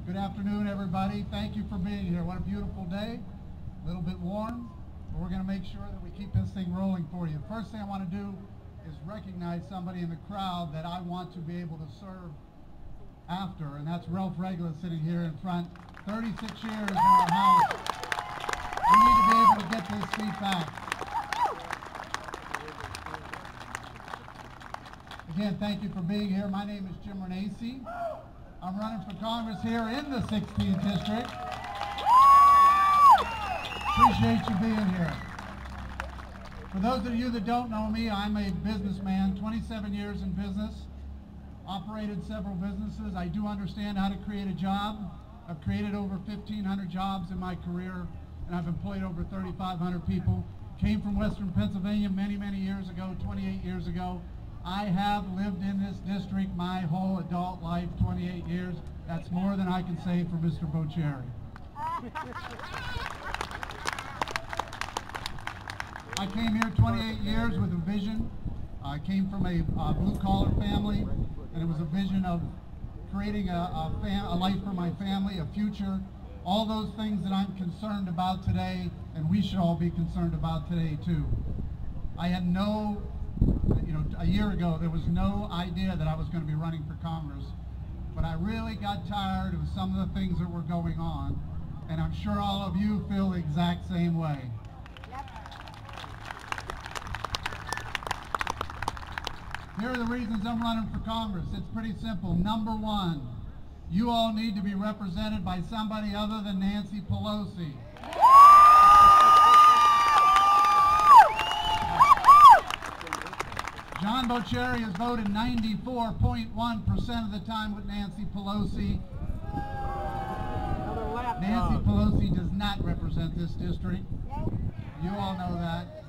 Good afternoon, everybody. Thank you for being here. What a beautiful day. A little bit warm, but we're going to make sure that we keep this thing rolling for you. First thing I want to do is recognize somebody in the crowd that I want to be able to serve after, and that's Ralph Regla sitting here in front. 36 years in our house. We need to be able to get this seat back. Again, thank you for being here. My name is Jim Renacci. I'm running for Congress here in the 16th District. Appreciate you being here. For those of you that don't know me, I'm a businessman, 27 years in business, operated several businesses. I do understand how to create a job. I've created over 1,500 jobs in my career, and I've employed over 3,500 people. Came from Western Pennsylvania many, many years ago, 28 years ago. I have lived in this district my whole adult life, 28 years. That's more than I can say for Mr. Boccieri. I came here 28 years with a vision. I came from a blue-collar family, and it was a vision of creating a life for my family, a future, all those things that I'm concerned about today, and we should all be concerned about today too. I had no, a year ago there was no idea that I was going to be running for Congress, but I really got tired of some of the things that were going on, and I'm sure all of you feel the exact same way. Here are the reasons I'm running for Congress. It's pretty simple. Number one, you all need to be represented by somebody other than Nancy Pelosi. John Boccieri has voted 94.1% of the time with Nancy Pelosi. Nancy Pelosi does not represent this district. You all know that.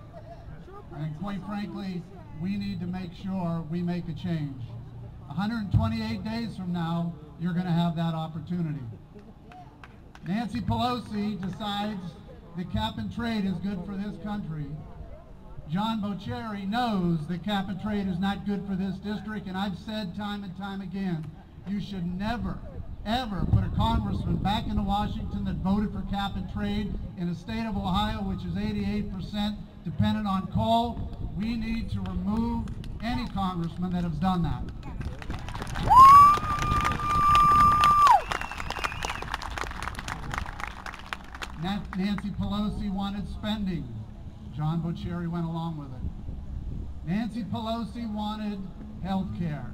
And quite frankly, we need to make sure we make a change. 128 days from now, you're going to have that opportunity. Nancy Pelosi decides that cap and trade is good for this country. John Boccieri knows that cap and trade is not good for this district, and I've said time and time again, you should never, ever put a congressman back into Washington that voted for cap and trade in a state of Ohio, which is 88% dependent on coal. We need to remove any congressman that has done that. Nancy Pelosi wanted spending. John Boccieri went along with it. Nancy Pelosi wanted health care.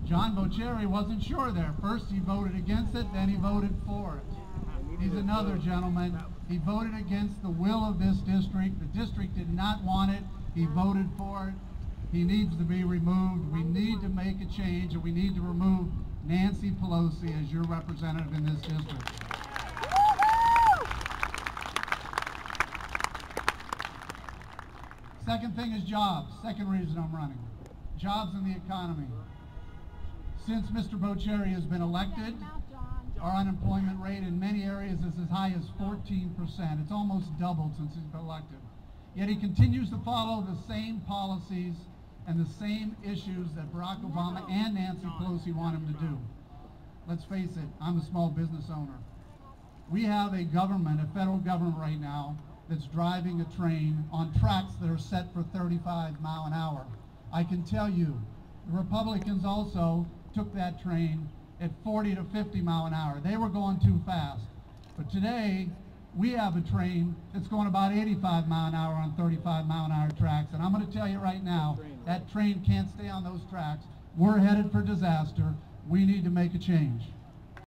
John Boccieri wasn't sure there. First he voted against it, then he voted for it. He's another gentleman. He voted against the will of this district. The district did not want it. He voted for it. He needs to be removed. We need to make a change, and we need to remove Nancy Pelosi as your representative in this district. Second thing is jobs. Second reason I'm running. Jobs in the economy. Since Mr. Boccieri has been elected, our unemployment rate in many areas is as high as 14%. It's almost doubled since he's been elected. Yet he continues to follow the same policies and the same issues that Barack Obama and Nancy Pelosi want him to do. Let's face it, I'm a small business owner. We have a government, a federal government right now, that's driving a train on tracks that are set for 35 miles an hour. I can tell you, the Republicans also took that train at 40 to 50 miles an hour. They were going too fast. But today, we have a train that's going about 85 miles an hour on 35 mile an hour tracks. And I'm going to tell you right now, that train can't stay on those tracks. We're headed for disaster. We need to make a change.